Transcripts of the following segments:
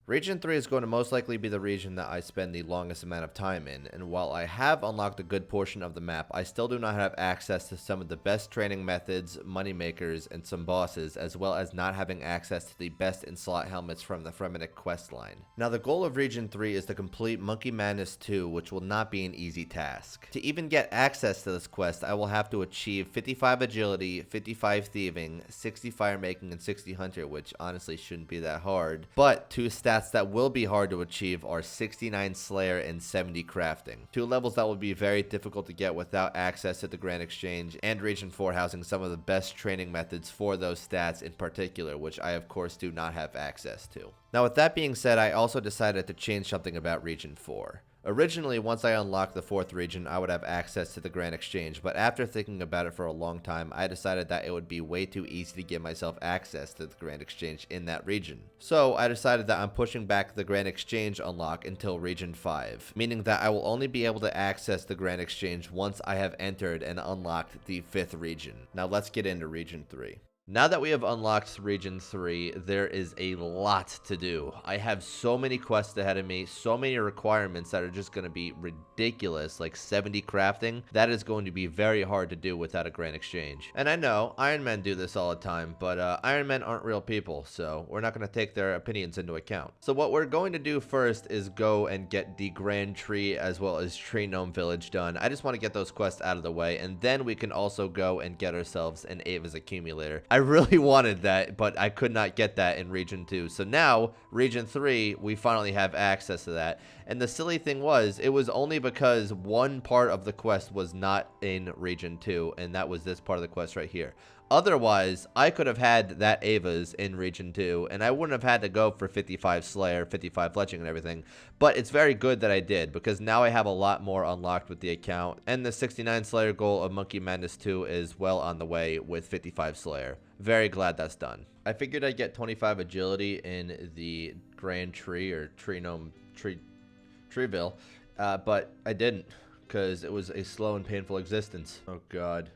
Region 3 is going to most likely be the region that I spend the longest amount of time in, and while I have unlocked a good portion of the map, I still do not have access to some of the best training methods, money makers, and some bosses, as well as not having access to the best in-slot helmets from the Fremennik quest line. Now the goal of Region 3 is to complete Monkey Madness 2, which will not be an easy task. To even get access to this quest, I will have to achieve 55 agility, 55 thieving, 60 firemaking, and 60 hunter, which honestly shouldn't be that hard, but two stats that will be hard to achieve are 69 Slayer and 70 Crafting. Two levels that will be very difficult to get without access to the Grand Exchange, and Region 4 housing some of the best training methods for those stats in particular, which I of course do not have access to. Now with that being said, I also decided to change something about Region 4. Originally, once I unlocked the 4th region, I would have access to the Grand Exchange, but after thinking about it for a long time, I decided that it would be way too easy to give myself access to the Grand Exchange in that region. So I decided that I'm pushing back the Grand Exchange unlock until Region 5, meaning that I will only be able to access the Grand Exchange once I have entered and unlocked the 5th region. Now let's get into Region 3. Now that we have unlocked Region 3, there is a lot to do. I have so many quests ahead of me, so many requirements that are just going to be ridiculous, like 70 crafting. That is going to be very hard to do without a Grand Exchange. And I know, Iron Men do this all the time, but Iron Men aren't real people, so we're not going to take their opinions into account. So what we're going to do first is go and get the Grand Tree as well as Tree Gnome Village done. I just want to get those quests out of the way, and then we can also go and get ourselves an Ava's Accumulator. I really wanted that, but I could not get that in Region 2. So now, Region 3, we finally have access to that. And the silly thing was, it was only because one part of the quest was not in Region 2, and that was this part of the quest right here. Otherwise, I could have had that Ava's in Region 2, and I wouldn't have had to go for 55 Slayer, 55 Fletching, and everything. But it's very good that I did, because now I have a lot more unlocked with the account, and the 69 Slayer goal of Monkey Madness 2 is well on the way with 55 Slayer. Very glad that's done. I figured I'd get 25 agility in the Grand Tree, or Treeville, but I didn't, because it was a slow and painful existence. Oh god.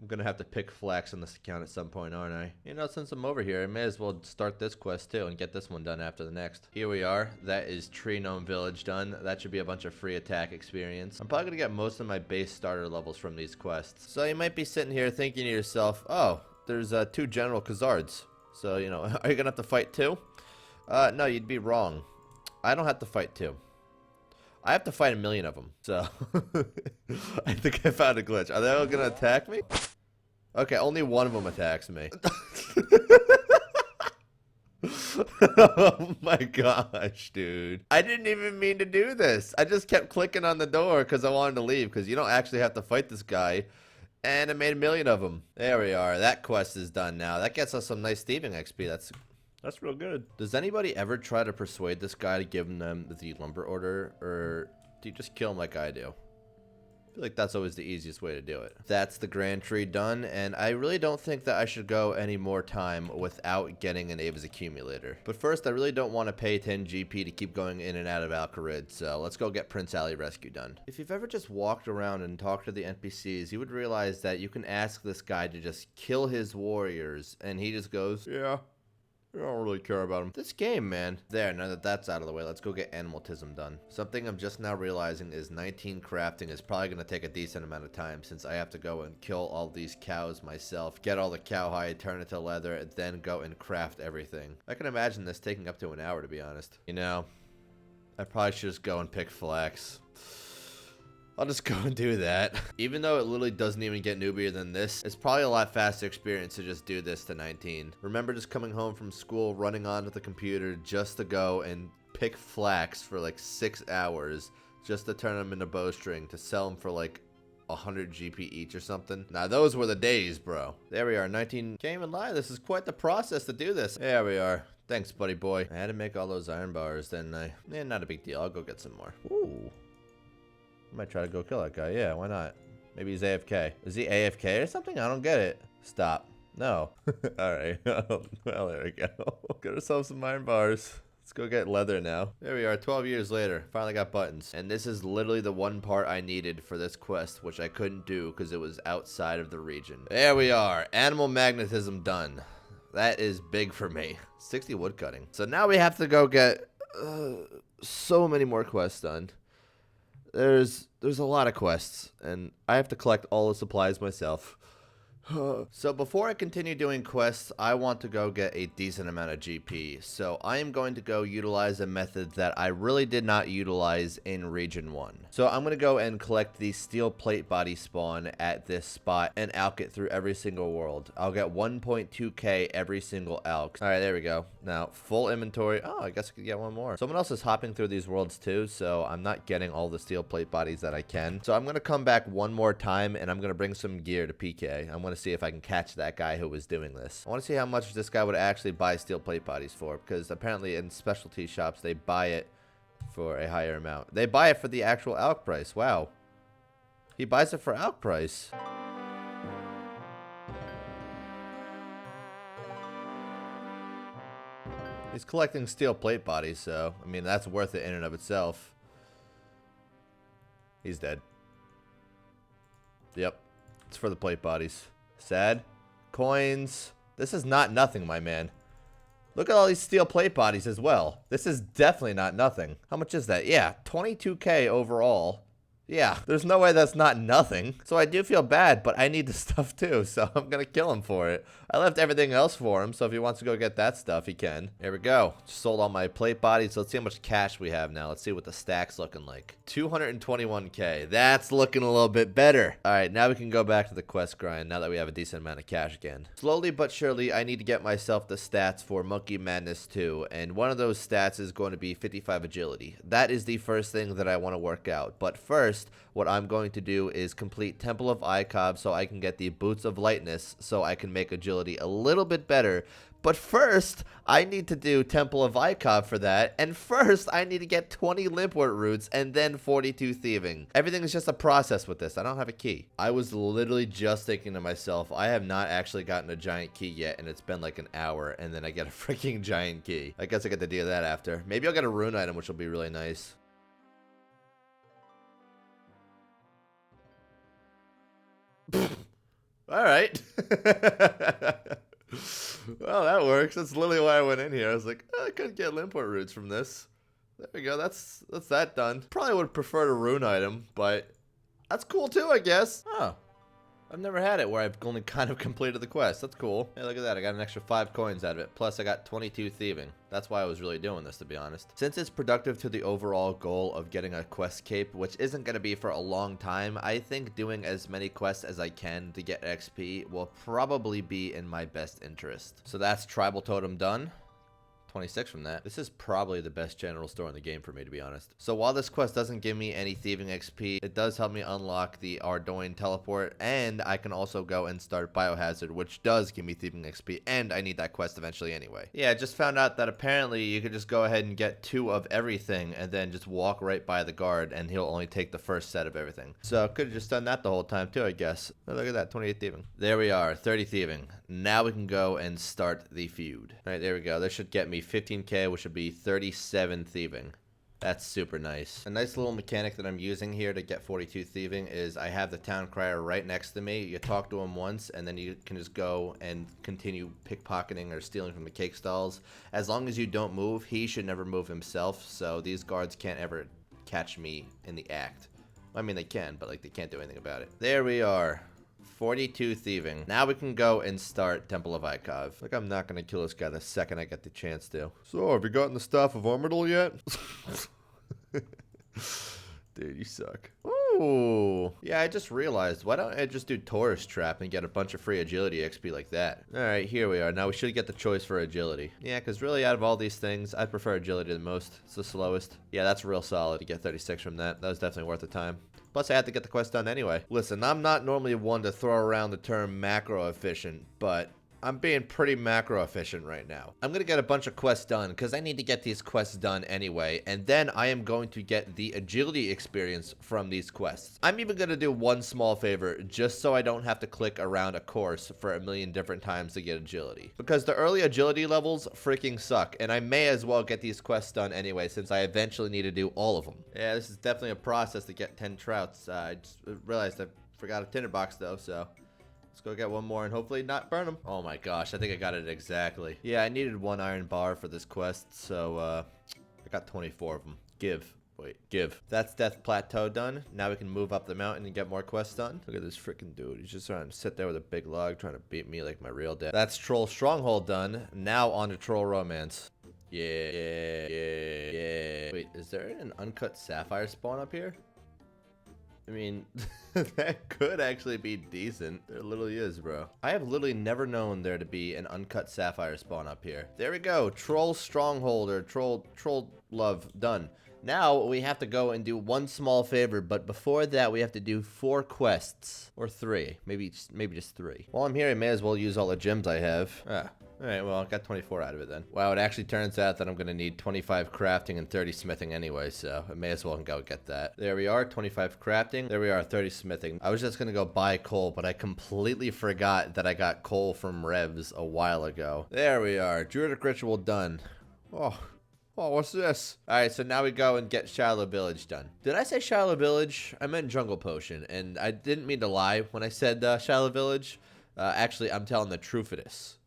I'm gonna have to pick flax on this account at some point, aren't I? You know, since I'm over here, I may as well start this quest too and get this one done after the next. Here we are. That is Tree Gnome Village done. That should be a bunch of free attack experience. I'm probably gonna get most of my base starter levels from these quests. So you might be sitting here thinking to yourself, oh, there's 2 General Khazards. So, you know, are you gonna have to fight 2? No, you'd be wrong. I don't have to fight 2. I have to fight 1,000,000 of them. So, I think I found a glitch. Are they all gonna attack me? Okay, only one of them attacks me. Oh my gosh, dude. I didn't even mean to do this. I just kept clicking on the door because I wanted to leave, because you don't actually have to fight this guy. And I made 1,000,000 of them. There we are. That quest is done now. That gets us some nice thieving XP. That's real good. Does anybody ever try to persuade this guy to give them the lumber order, or do you just kill him like I do? I feel like that's always the easiest way to do it. That's the Grand Tree done, and I really don't think that I should go any more time without getting an Ava's Accumulator. But first, I really don't want to pay 10 GP to keep going in and out of Alcarid, so let's go get Prince Ali Rescue done. If you've ever just walked around and talked to the NPCs, you would realize that you can ask this guy to just kill his warriors, and he just goes, yeah. I don't really care about him. This game, man. There, now that that's out of the way, let's go get Animaltism done. Something I'm just now realizing is 19 crafting is probably going to take a decent amount of time, since I have to go and kill all these cows myself, get all the cowhide, turn it to leather, and then go and craft everything. I can imagine this taking up to an hour, to be honest. You know, I probably should just go and pick flax. I'll just go and do that. Even though it literally doesn't even get noobier than this, it's probably a lot faster experience to just do this to 19. Remember just coming home from school, running onto the computer just to go and pick flax for like 6 hours just to turn them into bowstring to sell them for like 100 GP each or something. Now those were the days, bro. There we are, 19. Can't even lie, this is quite the process to do this. There we are. Thanks, buddy boy. I had to make all those iron bars, didn't I? Eh, not a big deal. I'll go get some more. Ooh. I might try to go kill that guy. Yeah, why not? Maybe he's AFK. Is he AFK or something? I don't get it. Stop. No. Alright. Well, there we go. Get ourselves some iron bars. Let's go get leather now. There we are, 12 years later. Finally got buttons. And this is literally the one part I needed for this quest, which I couldn't do because it was outside of the region. There we are. Animal magnetism done. That is big for me. 60 woodcutting. So now we have to go get So many more quests done. There's a lot of quests, and I have to collect all the supplies myself. So before I continue doing quests, I want to go get a decent amount of GP. So I am going to go utilize a method that I really did not utilize in Region 1. So I'm going to go and collect the steel plate body spawn at this spot and alch it through every single world. I'll get 1.2k every single alch. Alright, there we go. Now, full inventory. Oh, I guess I could get one more. Someone else is hopping through these worlds too, so I'm not getting all the steel plate bodies that I can. So I'm going to come back one more time, and I'm going to bring some gear to PK. I'm going to see if I can catch that guy who was doing this. I want to see how much this guy would actually buy steel plate bodies for, because apparently in specialty shops they buy it for a higher amount. They buy it for the actual alch price. Wow. He buys it for alch price. He's collecting steel plate bodies, so I mean that's worth it in and of itself. He's dead. Yep. It's for the plate bodies. Sad. Coins. This is not nothing, my man. Look at all these steel plate bodies as well. This is definitely not nothing. How much is that? Yeah, 22k overall. Yeah, there's no way that's not nothing. So I do feel bad, but I need the stuff too, so I'm gonna kill him for it. I left everything else for him, so if he wants to go get that stuff, he can. Here we go. Just sold all my plate bodies. So let's see how much cash we have now. Let's see what the stack's looking like. 221k. That's looking a little bit better. All right, now we can go back to the quest grind now that we have a decent amount of cash again. Slowly but surely, I need to get myself the stats for Monkey Madness 2, and one of those stats is going to be 55 agility. That is the first thing that I want to work out. But first, what I'm going to do is complete Temple of Icov so I can get the Boots of Lightness so I can make agility a little bit better. But first, I need to do Temple of Icov for that. And first, I need to get 20 Limpwort roots and then 42 thieving. Everything is just a process with this. I don't have a key. I was literally just thinking to myself, I have not actually gotten a giant key yet, and it's been like an hour, and then I get a freaking giant key. I guess I get to do that after. Maybe I'll get a rune item, which will be really nice. All right. Well, that works. That's literally why I went in here. I was like, oh, I couldn't get Limpwort roots from this. There we go. That's that done. Probably would have preferred a rune item, but that's cool too, I guess. Oh. I've never had it where I've only kind of completed the quest. That's cool. Hey, look at that. I got an extra 5 coins out of it. Plus, I got 22 thieving. That's why I was really doing this, to be honest. Since it's productive to the overall goal of getting a quest cape, which isn't going to be for a long time, I think doing as many quests as I can to get XP will probably be in my best interest. So that's Tribal Totem done. 26 from that. This is probably the best general store in the game for me, to be honest. So while this quest doesn't give me any thieving XP, it does help me unlock the Ardoin teleport, and I can also go and start Biohazard, which does give me thieving XP, and I need that quest eventually anyway. Yeah, I just found out that apparently you could just go ahead and get 2 of everything and then just walk right by the guard, and he'll only take the first set of everything. So I could have just done that the whole time too, I guess. Oh, look at that, 28 thieving. There we are, 30 thieving. Now we can go and start the feud. All right, there we go. This should get me 15k, which would be 37 thieving. That's super nice. A nice little mechanic that I'm using here to get 42 thieving is I have the town crier right next to me. You talk to him once, and then you can just go and continue pickpocketing or stealing from the cake stalls. As long as you don't move, he should never move himself, so these guards can't ever catch me in the act. I mean, they can, but like they can't do anything about it. There we are. 42 thieving. Now we can go and start Temple of Icov. Like, I'm not gonna kill this guy the second I get the chance to. So, have you gotten the Staff of Armadil yet? Dude, you suck. Ooh. Yeah, I just realized, why don't I just do Tourist Trap and get a bunch of free agility XP like that? Alright, here we are. Now we should get the choice for agility. Yeah, because really out of all these things, I prefer agility the most. It's the slowest. Yeah, that's real solid to get 36 from that. That was definitely worth the time. Plus, I had to get the quest done anyway. Listen, I'm not normally one to throw around the term macro efficient, but I'm being pretty macro efficient right now. I'm gonna get a bunch of quests done because I need to get these quests done anyway, and then I am going to get the agility experience from these quests. I'm even gonna do one small favor just so I don't have to click around a course for a million different times to get agility. Because the early agility levels freaking suck, and I may as well get these quests done anyway since I eventually need to do all of them. Yeah, this is definitely a process to get 10 trouts. I just realized I forgot a tinderbox though, so let's go get one more and hopefully not burn them. Oh my gosh, I think I got it exactly. Yeah, I needed 1 iron bar for this quest, so I got 24 of them. Give. That's Death Plateau done. Now we can move up the mountain and get more quests done. Look at this freaking dude. He's just trying to sit there with a big log trying to beat me like my real dad. That's Troll Stronghold done. Now on to Troll Romance. Yeah. Wait, is there an uncut sapphire spawn up here? I mean, that could actually be decent. There literally is, bro. I have literally never known there to be an uncut sapphire spawn up here. There we go. Troll Stronghold or Troll Love done. Now we have to go and do one small favor, but before that we have to do 4 quests. Or 3. Maybe just 3. While I'm here, I may as well use all the gems I have. Alright, well, I got 24 out of it then. Wow, it actually turns out that I'm going to need 25 crafting and 30 smithing anyway, so I may as well go get that. There we are, 25 crafting. There we are, 30 smithing. I was just going to go buy coal, but I completely forgot that I got coal from Revs a while ago. There we are, Druidic Ritual done. Oh, what's this? Alright, so now we go and get Shiloh Village done. Did I say Shiloh Village? I meant Jungle Potion, and I didn't mean to lie when I said Shiloh Village. Actually, I'm telling the truth of this.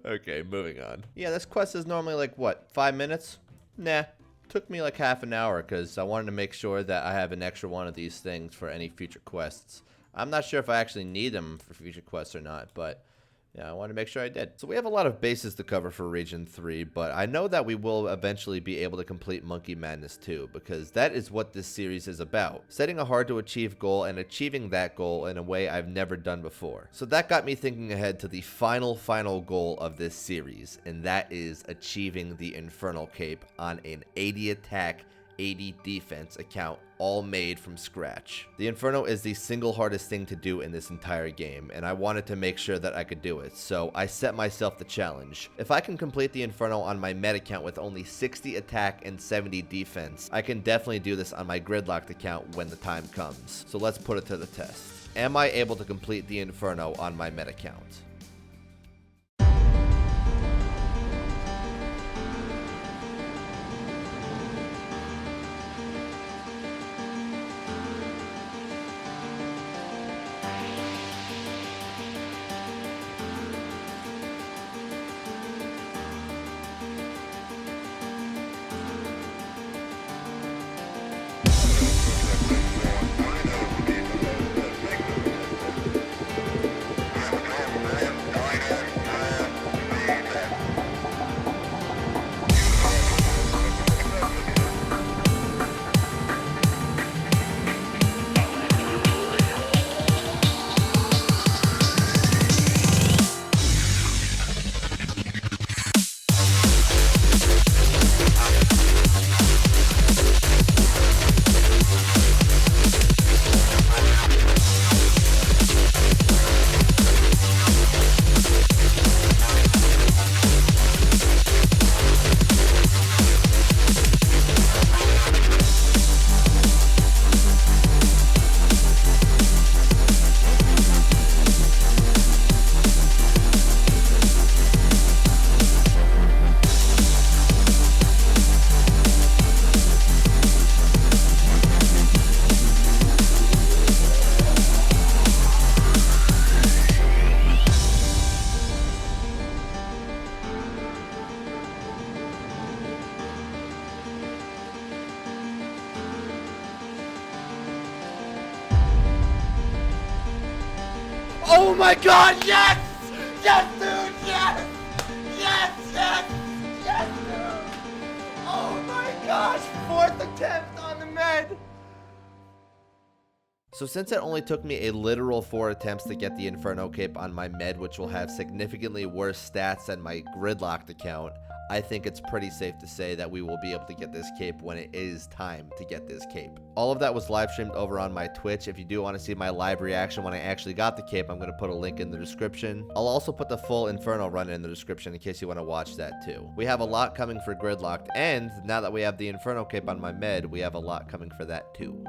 Okay, moving on. Yeah, this quest is normally like, what, 5 minutes? Nah, took me like half an hour because I wanted to make sure that I have an extra one of these things for any future quests. I'm not sure if I actually need them for future quests or not, but yeah, I want to make sure I did. So we have a lot of bases to cover for Region 3, but I know that we will eventually be able to complete Monkey Madness 2, because that is what this series is about. Setting a hard-to-achieve goal and achieving that goal in a way I've never done before. So that got me thinking ahead to the final goal of this series, and that is achieving the Inferno Cape on an 80 attack, 80 defense account, all made from scratch. The Inferno is the single hardest thing to do in this entire game, and I wanted to make sure that I could do it, so I set myself the challenge. If I can complete the Inferno on my med account with only 60 attack and 70 defense, I can definitely do this on my gridlocked account when the time comes. So let's put it to the test. Am I able to complete the Inferno on my med account? Oh my god, yes! Yes, dude, yes! Yes, dude! Oh my gosh, 4th attempt on the med! So since it only took me a literal 4 attempts to get the Inferno Cape on my med, which will have significantly worse stats than my gridlocked account, I think it's pretty safe to say that we will be able to get this cape when it is time to get this cape. All of that was live streamed over on my Twitch. If you do want to see my live reaction when I actually got the cape, I'm going to put a link in the description. I'll also put the full Inferno run in the description in case you want to watch that too. We have a lot coming for gridlocked, and now that we have the Inferno cape on my med, we have a lot coming for that too.